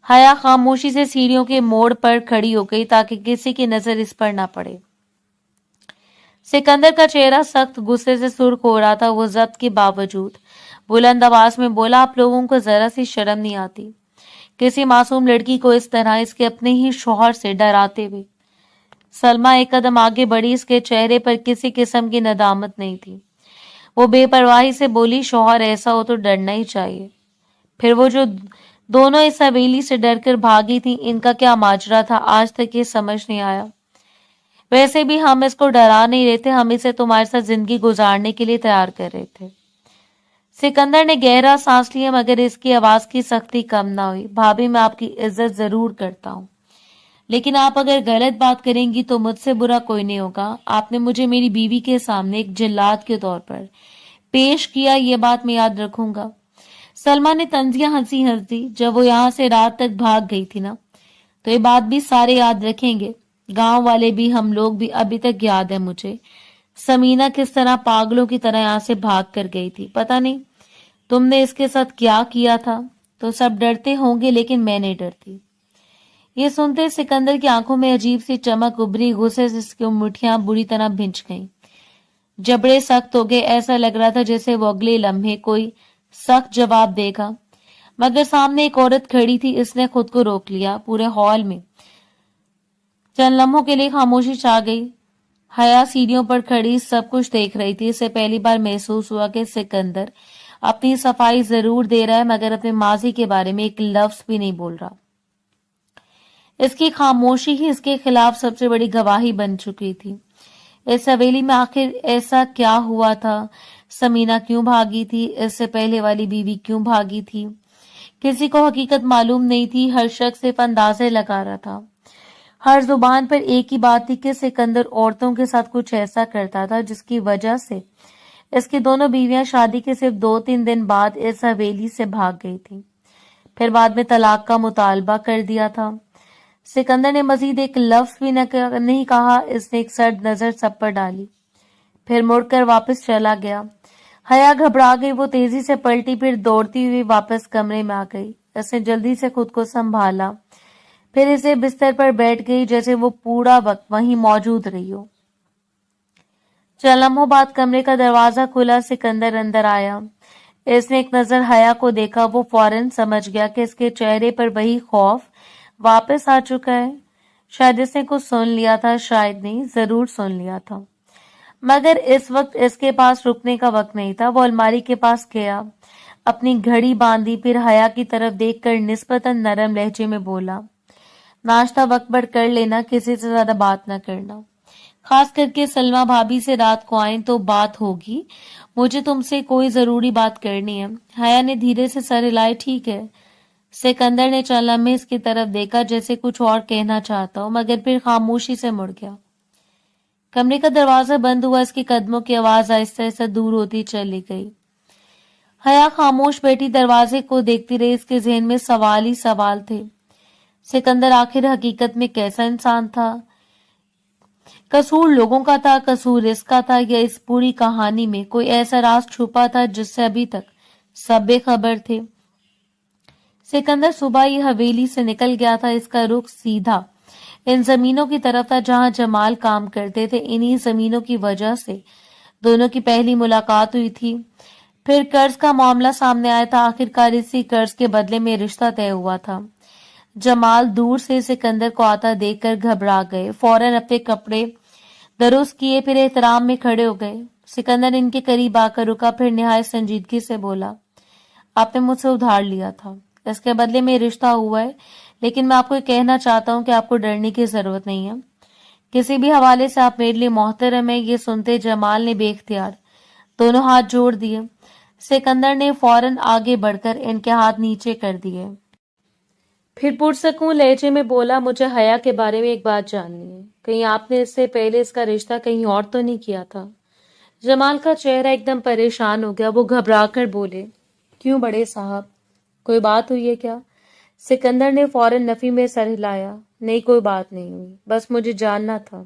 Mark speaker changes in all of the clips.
Speaker 1: हया खामोशी से सीढ़ियों के मोड़ पर खड़ी हो गई ताकि किसी की नजर इस पर ना पड़े। सिकंदर का चेहरा सख्त गुस्से से सुर्ख हो रहा था। वो जब्त के बावजूद बुलंद आवाज में बोला, आप लोगों को जरा सी शर्म नहीं आती किसी मासूम लड़की को इस तरह इसके अपने ही शौहर से डराते हुए। सलमा एक कदम आगे बढ़ी। इसके चेहरे पर किसी किस्म की नदामत नहीं थी। वो बेपरवाही से बोली, शौहर ऐसा हो तो डरना ही चाहिए। फिर वो जो दोनों इस हवेली से डरकर भागी थी, इनका क्या माजरा था आज तक ये समझ नहीं आया। वैसे भी हम इसको डरा नहीं रहे थे, हम इसे तुम्हारे साथ जिंदगी गुजारने के लिए तैयार कर रहे थे। सिकंदर ने गहरा सांस लिया मगर इसकी आवाज की सख्ती कम ना हुई। भाभी, मैं आपकी इज्जत जरूर करता हूँ, लेकिन आप अगर गलत बात करेंगी तो मुझसे बुरा कोई नहीं होगा। आपने मुझे मेरी बीवी के सामने एक जिल्लाद के तौर पर पेश किया, ये बात मैं याद रखूंगा। सलमा ने तंजिया हंसी हंस दी। जब वो यहाँ से रात तक भाग गई थी ना, तो ये बात भी सारे याद रखेंगे, गांव वाले भी, हम लोग भी। अभी तक याद है मुझे समीना किस तरह पागलों की तरह यहाँ से भाग कर गई थी। पता नहीं तुमने इसके साथ क्या किया था। तो सब डरते होंगे लेकिन मैं नहीं डरती। ये सुनते सिकंदर की आंखों में अजीब सी चमक उभरी। गुस्से से इसकी मुठ्ठियां बुरी तरह भिंच गईं। जबड़े सख्त हो गए। ऐसा लग रहा था जैसे वो अगले लम्हे कोई सख्त जवाब देगा, मगर सामने एक औरत खड़ी थी। इसने खुद को रोक लिया। पूरे हॉल में चंद लम्हों के लिए खामोशी छा गई। हया सीढ़ियों पर खड़ी सब कुछ देख रही थी। इसे पहली बार महसूस हुआ कि सिकंदर अपनी सफाई जरूर दे रहा है मगर अपने माजी के बारे में एक लफ्ज भी नहीं बोल रहा। इसकी खामोशी ही इसके खिलाफ सबसे बड़ी गवाही बन चुकी थी। इस हवेली में आखिर ऐसा क्या हुआ था? समीना क्यों भागी थी? इससे पहले वाली बीवी क्यों भागी थी? किसी को हकीकत मालूम नहीं थी। हर शख्स सिर्फ अंदाजे लगा रहा था। हर जुबान पर एक ही बात थी कि सिकंदर औरतों के साथ कुछ ऐसा करता था जिसकी वजह से इसकी दोनों बीवियां शादी के सिर्फ 2-3 दिन बाद इस हवेली से भाग गई थी। फिर बाद में तलाक का मुतालबा कर दिया था। सिकंदर ने मजीद एक लफ्ज भी नहीं कहा। इसने एक सर्द नजर सब पर डाली, फिर मुड़कर वापस चला गया। हया घबरा गई। वो तेजी से पलटी, फिर दौड़ती हुई वापस कमरे में आ गई। उसने जल्दी से खुद को संभाला, फिर इसे बिस्तर पर बैठ गई जैसे वो पूरा वक्त वहीं मौजूद रही हो। चंद लम्हों बाद कमरे का दरवाजा खुला। सिकंदर अंदर आया। इसने एक नजर हया को देखा। वो फौरन समझ गया कि इसके चेहरे पर वही खौफ वापस आ चुका है। शायद इसने कुछ सुन लिया था, शायद नहीं, जरूर सुन लिया था। मगर इस वक्त इसके पास रुकने का वक्त नहीं था। वो अलमारी के पास गया, अपनी घड़ी बांधी, फिर हया की तरफ देखकर निस्बतन नरम लहजे में बोला, नाश्ता वक्त पर कर लेना, किसी से ज्यादा बात ना करना, खास करके सलमा भाभी से रात को आए तो बात होगी। मुझे तुमसे कोई जरूरी बात करनी है। हया ने धीरे से सर हिलाए। ठीक है। सिकंदर ने चंद लम्हे इसकी तरफ देखा जैसे कुछ और कहना चाहता हो, मगर फिर खामोशी से मुड़ गया। कमरे का दरवाजा बंद हुआ। इसके कदमों की आवाज आहिस्ता आहिस्ता दूर होती चली गई। हया खामोश बैठी दरवाजे को देखती रही। इसके जहन में सवाल ही सवाल थे। सिकंदर आखिर हकीकत में कैसा इंसान था? कसूर लोगों का था, कसूर इसका था, या इस पूरी कहानी में कोई ऐसा राज छुपा था जिससे अभी तक सब बेखबर थे? सिकंदर सुबह ही हवेली से निकल गया था। इसका रुख सीधा इन जमीनों की तरफ था जहां जमाल काम करते थे। इन्हीं जमीनों की वजह से दोनों की पहली मुलाकात हुई थी। फिर कर्ज का मामला सामने आया था। आखिरकार इसी कर्ज के बदले में रिश्ता तय हुआ था। जमाल दूर से सिकंदर को आता देखकर घबरा गए। फौरन अपने कपड़े दुरुस्त किए, फिर एहतराम में खड़े हो गए। सिकंदर इनके करीब आकर रुका, फिर निहायत संजीदगी से बोला, आपने मुझसे उधार लिया था, इसके बदले में रिश्ता हुआ है, लेकिन मैं आपको कहना चाहता हूँ कि आपको डरने की जरूरत नहीं है। किसी भी हवाले से आप मेरे लिए मोहतरम है। ये सुनते जमाल ने बेख्तियार दोनों हाथ जोड़ दिए। सिकंदर ने फौरन आगे बढ़कर इनके हाथ नीचे कर दिए, फिर पुरसकून लहजे में बोला, मुझे हया के बारे में एक बात जाननी है। कहीं आपने इससे पहले इसका रिश्ता कहीं और तो नहीं किया था? जमाल का चेहरा एकदम परेशान हो गया। वो घबरा कर बोले, क्यों बड़े साहब, कोई बात हुई है क्या? सिकंदर ने फौरन नफी में सर हिलाया, नहीं कोई बात नहीं हुई, बस मुझे जानना था।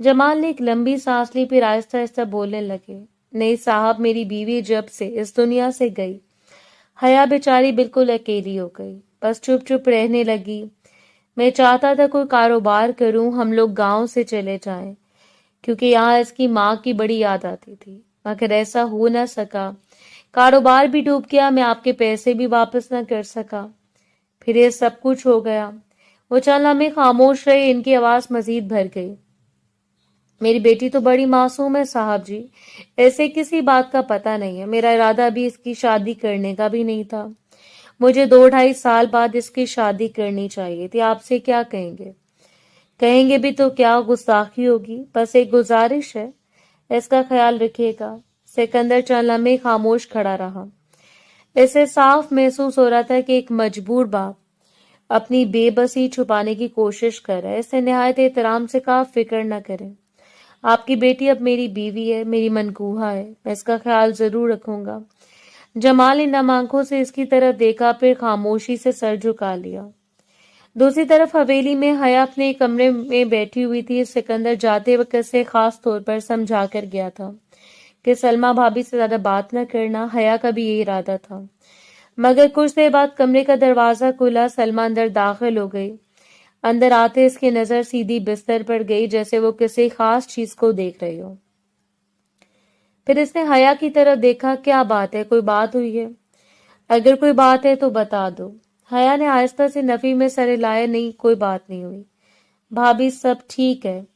Speaker 1: जमाल ने एक लंबी सांस ली, फिर आहिस्ता आहिस्ता बोलने लगे, नहीं साहब, मेरी बीवी जब से इस दुनिया से गई, हया बेचारी बिल्कुल अकेली हो गई। बस चुप चुप रहने लगी। मैं चाहता था कोई कारोबार करूं, हम लोग गांव से चले जाएं, क्योंकि यहाँ इसकी माँ की बड़ी याद आती थी, मगर ऐसा हो न सका। कारोबार भी डूब गया, मैं आपके पैसे भी वापस न कर सका। फिर ये सब कुछ हो गया। वो चंद लम्हे खामोश रहे, इनकी आवाज मजीद भर गई। मेरी बेटी तो बड़ी मासूम है साहब जी, ऐसे किसी बात का पता नहीं है। मेरा इरादा भी इसकी शादी करने का भी नहीं था। मुझे 2-2.5 साल बाद इसकी शादी करनी चाहिए थी। आपसे क्या कहेंगे? कहेंगे भी तो क्या, गुस्ताखी होगी। बस एक गुजारिश है, इसका ख्याल रखिएगा। सिकंदर चंद लम्हे खामोश खड़ा रहा। इसे साफ महसूस हो रहा था कि एक मजबूर बाप अपनी बेबसी छुपाने की कोशिश कर रहा है। इसे निहायत एहतराम से कहा, फिक्र न करें, आपकी बेटी अब मेरी बीवी है, मेरी मनकूहा है, मैं इसका ख्याल जरूर रखूंगा। जमाल ने नम आंखों से इसकी तरफ देखा, फिर खामोशी से सर झुका लिया। दूसरी तरफ हवेली में हया अपने कमरे में बैठी हुई थी। सिकंदर जाते वक्त से खास तौर पर समझा कर गया था कि सलमा भाभी से ज्यादा बात न करना। हया का भी यही इरादा था। मगर कुछ देर बाद कमरे का दरवाजा खुला, सलमा अंदर दाखिल हो गई। अंदर आते इसकी नजर सीधी बिस्तर पर गई, जैसे वो किसी खास चीज को देख रही हो। फिर इसने हया की तरफ देखा। क्या बात है, कोई बात हुई है? अगर कोई बात है तो बता दो। हया ने आहिस्ता से नफी में सर हिलाया। नहीं, कोई बात नहीं हुई भाभी, सब ठीक है।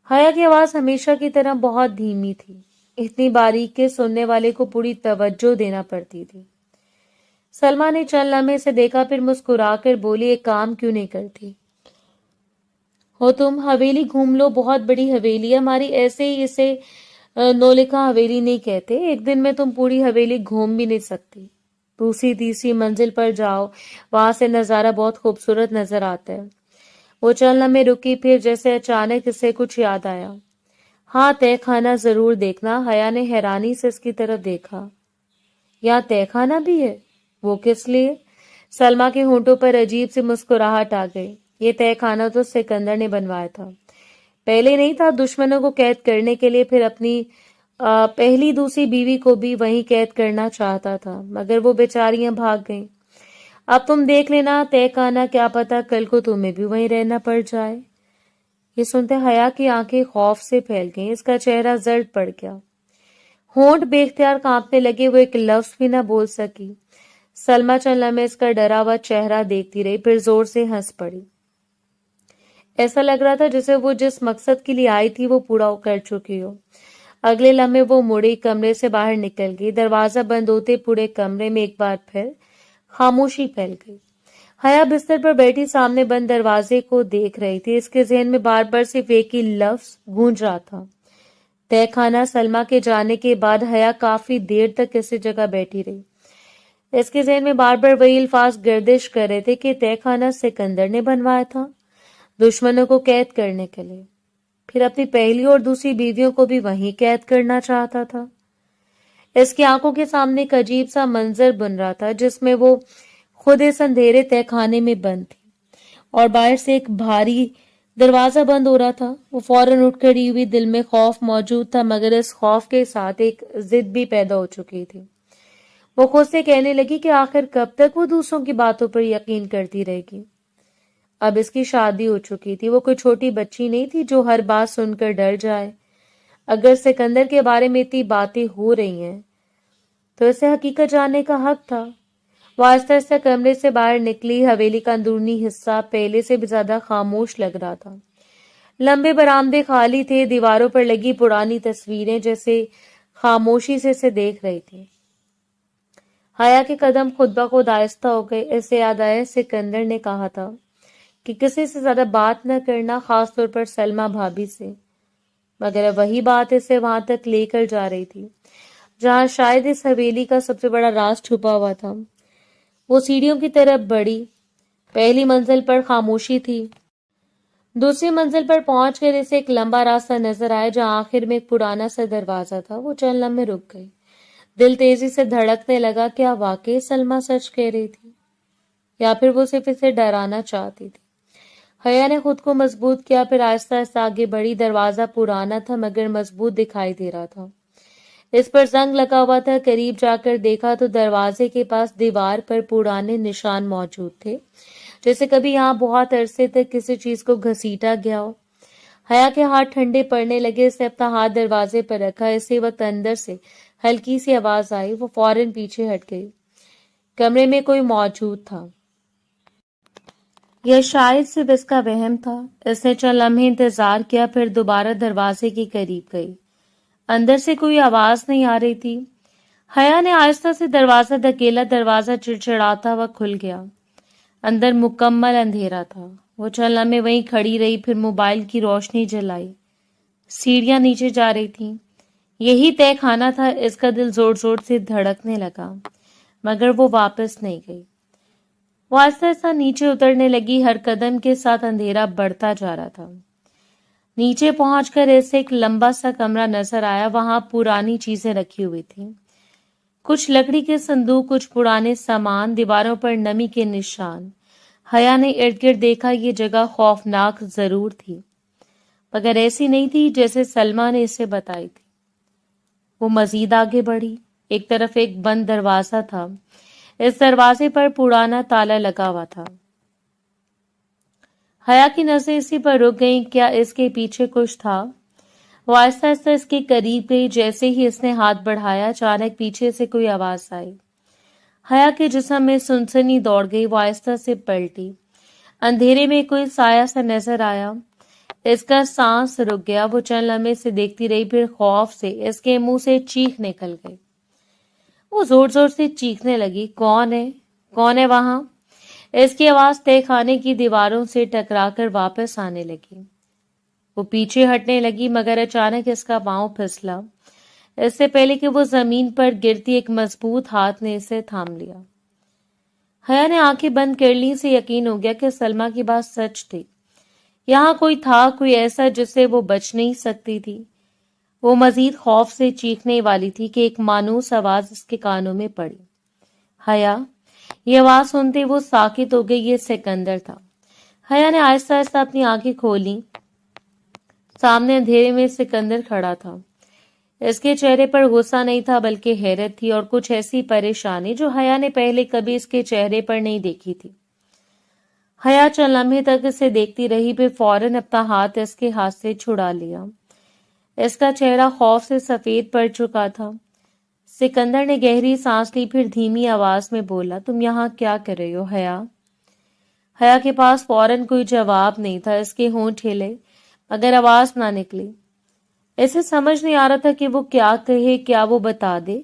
Speaker 1: हया की आवाज हमेशा की तरह बहुत धीमी थी। इतनी बारीक के सुनने वाले को पूरी तवज्जो देना पड़ती थी। सलमा ने चंद लम्हे से देखा, फिर मुस्कुराकर बोली, एक काम क्यों नहीं करती हो तुम? हवेली घूम लो, बहुत बड़ी हवेली है हमारी। ऐसे ही इसे नौलिखा हवेली नहीं कहते। एक दिन में तुम पूरी हवेली घूम भी नहीं सकती। दूसरी तीसरी मंजिल पर जाओ, वहां से नजारा बहुत खूबसूरत नजर आता है। वो चंद लम्हे रुकी, फिर जैसे अचानक इसे कुछ याद आया। हाँ, तय खाना जरूर देखना। हया ने हैरानी से इसकी तरफ देखा। यहाँ तय खाना भी है? वो किस लिए? सलमा के होंठों पर अजीब सी मुस्कुराहट आ गई। ये तय खाना तो सिकंदर ने बनवाया था। पहले नहीं था, दुश्मनों को कैद करने के लिए। फिर अपनी पहली दूसरी बीवी को भी वहीं कैद करना चाहता था, मगर वो बेचारियां भाग गईं। अब तुम देख लेना तय खाना, क्या पता कल को तुम्हें भी वहीं रहना पड़ जाए। ये सुनते हया की आंखें खौफ से फैल गईं। इसका चेहरा जर्द पड़ गया, होंठ बेख्तियार कांपने लगे। वो एक लफ्ज भी ना बोल सकी। सलमा चंद लम्हे इसका डरा हुआ चेहरा देखती रही, फिर जोर से हंस पड़ी। ऐसा लग रहा था जैसे वो जिस मकसद के लिए आई थी वो पूरा कर चुकी हो। अगले लम्हे वो मुड़ी, कमरे से बाहर निकल गई। दरवाजा बंद होते पूरे कमरे में एक बार फिर खामोशी फैल गई। हया बिस्तर पर बैठी सामने बंद दरवाजे को देख रही थी। इसके जहन में बार बार सिर्फ एक ही लफ्ज गूंज रहा था, तय खाना। सलमा के जाने के बाद हया काफी देर तक इसी जगह बैठी रही। इसके जहन में बार बार वही अल्फाज गर्दिश कर रहे थे कि तय खाना सिकंदर ने बनवाया था दुश्मनों को कैद करने के लिए। फिर अपनी पहली और दूसरी बीवियों को भी वहीं कैद करना चाहता था। इसकी आंखों के सामने एक अजीब सा मंजर बन रहा था, जिसमें वो खुद इस अंधेरे तय खाने में बंद थी और बाहर से एक भारी दरवाजा बंद हो रहा था। वो फौरन उठ खड़ी हुई। दिल में खौफ मौजूद था, मगर इस खौफ के साथ एक जिद भी पैदा हो चुकी थी। वो खुद से कहने लगी कि आखिर कब तक वो दूसरों की बातों पर यकीन करती रहेगी। अब इसकी शादी हो चुकी थी। वो कोई छोटी बच्ची नहीं थी जो हर बात सुनकर डर जाए। अगर सिकंदर के बारे में इतनी बातें हो रही हैं तो इसे हकीकत जानने का हक था। वो आहिस्ता आहिस्ता कमरे से बाहर निकली। हवेली का अंदरूनी हिस्सा पहले से भी ज्यादा खामोश लग रहा था। लंबे बरामदे खाली थे, दीवारों पर लगी पुरानी तस्वीरें जैसे खामोशी से इसे देख रही थी। हया के कदम खुद ब खुद आहिस्ता हो गए। इसे याद आया सिकंदर ने कहा था कि किसी से ज्यादा बात न करना, खासतौर पर सलमा भाभी से। मगर वही बात इसे वहां तक लेकर जा रही थी जहां शायद इस हवेली का सबसे बड़ा राज छुपा हुआ था। वो सीढ़ियों की तरफ बढ़ी। पहली मंजिल पर खामोशी थी। दूसरी मंजिल पर पहुंचकर इसे एक लंबा रास्ता नजर आया जहां आखिर में एक पुराना सा दरवाजा था। वो चंद लम्हे रुक गई। दिल तेजी से धड़कने लगा। क्या वाकई सलमा सच कह रही थी, या फिर वो सिर्फ इसे डराना चाहती थी? हया ने खुद को मजबूत किया, फिर आहिस्ता आहिस्ता आगे बढ़ी। दरवाजा पुराना था मगर मजबूत दिखाई दे रहा था। इस पर जंग लगा हुआ था। करीब जाकर देखा तो दरवाजे के पास दीवार पर पुराने निशान मौजूद थे, जैसे कभी यहाँ बहुत अरसे तक किसी चीज को घसीटा गया हो। हया के हाथ ठंडे पड़ने लगे। उसने अपना हाथ दरवाजे पर रखा। इसी वक्त अंदर से हल्की सी आवाज आई। वो फौरन पीछे हट गई। कमरे में कोई मौजूद था। यह शायद सिर्फ इसका वहम था। इसने चंद लम्हे इंतजार किया, फिर दोबारा दरवाजे के करीब गई। अंदर से कोई आवाज नहीं आ रही थी। हया ने आहिस्ता से दरवाजा धकेला। दरवाजा चिड़चिड़ाता हुआ खुल गया। अंदर मुकम्मल अंधेरा था। वो चंद लम्हे वहीं खड़ी रही, फिर मोबाइल की रोशनी जलाई। सीढ़ियां नीचे जा रही थीं। यही तय खाना था। इसका दिल जोर जोर से धड़कने लगा, मगर वो वापस नहीं गई। वो आहिस्ता आहिस्ता नीचे उतरने लगी। हर कदम के साथ अंधेरा बढ़ता जा रहा था। नीचे पहुंचकर ऐसे एक लंबा सा कमरा नजर आया। वहां पुरानी चीजें रखी हुई थी, कुछ लकड़ी के संदूक, कुछ पुराने सामान, दीवारों पर नमी के निशान। हया ने इर्द गिर्द देखा। ये जगह खौफनाक जरूर थी, मगर ऐसी नहीं थी जैसे सलमा ने इसे बताई थी। वो मजीद आगे बढ़ी। एक तरफ एक बंद दरवाजा था। इस दरवाजे पर पुराना ताला लगा हुआ था। हया की नजरें इसी पर रुक गईं। क्या इसके पीछे कुछ था? वो आहिस्ता आहिस्ता इसके करीब गई। जैसे ही इसने हाथ बढ़ाया, अचानक पीछे से कोई आवाज आई। हया के जिस्म में सुनसनी दौड़ गई। वो आहिस्ता से पलटी। अंधेरे में कोई साया सा नजर आया। इसका सांस रुक गया। वो चंद लम्हे से देखती रही, फिर खौफ से इसके मुंह से चीख निकल गई। वो जोर जोर से चीखने लगी, कौन है? कौन है वहां? इसकी आवाज तय खाने की दीवारों से टकराकर वापस आने लगी। वो पीछे हटने लगी, मगर अचानक इसका पांव फिसला। इससे पहले कि वो जमीन पर गिरती, एक मजबूत हाथ ने इसे थाम लिया। हया ने आंखें बंद कर ली। से यकीन हो गया कि सलमा की बात सच थी। यहाँ कोई था, कोई ऐसा जिससे वो बच नहीं सकती थी। वो मजीद खौफ से चीखने वाली थी कि एक मानूस आवाज उसके कानों में पड़ी, हया। ये आवाज सुनते वो साकित हो गई। ये सिकंदर था। हया ने आहिस्ता आहिस्ता अपनी आंखें खोली। सामने अंधेरे में सिकंदर खड़ा था। इसके चेहरे पर गुस्सा नहीं था, बल्कि हैरत थी और कुछ ऐसी परेशानी जो हया ने पहले कभी इसके चेहरे पर नहीं देखी थी। हया चंद लम्हे तक इसे देखती रही, फिर फौरन अपना हाथ इसके हाथ से छुड़ा लिया। इसका चेहरा खौफ से सफेद पड़ चुका था। सिकंदर ने गहरी सांस ली, फिर धीमी आवाज में बोला, तुम यहाँ क्या कर रही हो हया? हया के पास फौरन कोई जवाब नहीं था। इसके होंठ हिले, मगर आवाज ना निकली। इसे समझ नहीं आ रहा था कि वो क्या कहे, क्या वो बता दे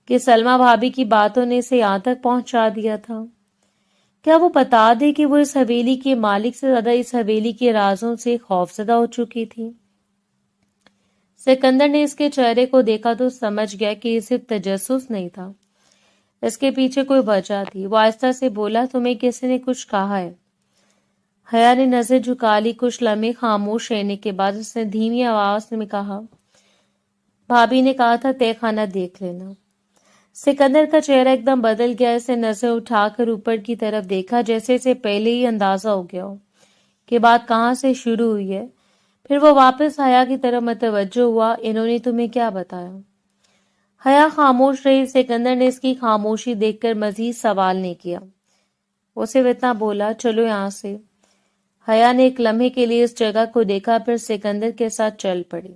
Speaker 1: कि सलमा भाभी की बातों ने इसे यहाँ तक पहुंचा दिया था। क्या वो बता दे कि वो इस हवेली के मालिक से ज्यादा इस हवेली के राजों से खौफजदा हो चुकी थी। सिकंदर ने इसके चेहरे को देखा तो समझ गया कि ये सिर्फ तजस्सुस नहीं था, इसके पीछे कोई वजह थी। वो आहिस्ता से बोला, तुम्हें किसी ने कुछ कहा है? हया ने नजर झुका ली। कुछ लम्हे खामोश रहने के बाद उसने धीमी आवाज में कहा, भाभी ने कहा था तय खाना देख लेना। सिकंदर का चेहरा एकदम बदल गया। इसे नजर उठाकर ऊपर की तरफ देखा, जैसे इसे पहले ही अंदाजा हो गया हो कि बात कहाँ से शुरू हुई है। फिर वो वापस हया की तरफ मतवज्जो हुआ, इन्होंने तुम्हें क्या बताया? हया खामोश रही। सिकंदर ने इसकी खामोशी देखकर मजीद सवाल नहीं किया। वो सिर्फ इतना बोला, चलो यहाँ से। हया ने एक लम्हे के लिए इस जगह को देखा, फिर सिकंदर के साथ चल पड़ी।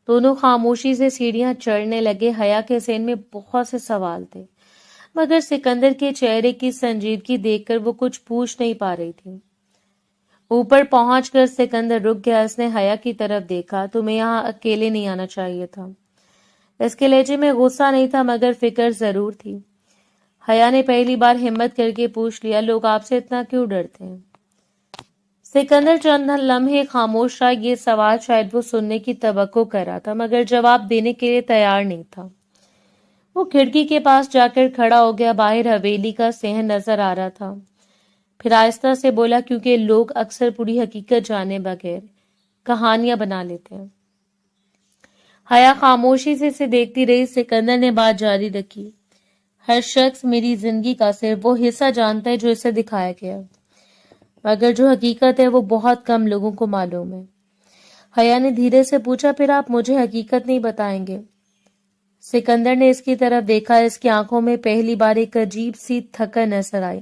Speaker 1: दोनों खामोशी से सीढ़ियां चढ़ने लगे। हया के ज़हन में बहुत से सवाल थे, मगर सिकंदर के चेहरे की संजीदगी देखकर वो कुछ पूछ नहीं पा रही थी। ऊपर पहुंचकर सिकंदर रुक गया। इसने हया की तरफ देखा। तुम्हें यहाँ अकेले नहीं आना चाहिए था। इसके लहजे में गुस्सा नहीं था, मगर फिक्र जरूर थी। हया ने पहली बार हिम्मत करके पूछ लिया, लोग आपसे इतना क्यों डरते हैं? सिकंदर चंद लम्हे खामोश रहा। ये सवाल शायद वो सुनने की तवक्को कर रहा था, मगर जवाब देने के लिए तैयार नहीं था। वो खिड़की के पास जाकर खड़ा हो गया। बाहर हवेली का सहन नजर आ रहा था। फिर आहिस्ता से बोला, क्योंकि लोग अक्सर पूरी हकीकत जाने बगैर कहानियां बना लेते हैं। हया खामोशी से इसे देखती रही। सिकंदर ने बात जारी रखी, हर शख्स मेरी जिंदगी का सिर्फ वो हिस्सा जानता है जो इसे दिखाया गया, मगर जो हकीकत है वो बहुत कम लोगों को मालूम है। حیا نے دھیرے سے پوچھا، پھر آپ مجھے حقیقت نہیں بتائیں گے؟ سکندر نے اس کی طرف دیکھا، اس کی آنکھوں میں پہلی بار ایک عجیب سی تھکن نظر آئی۔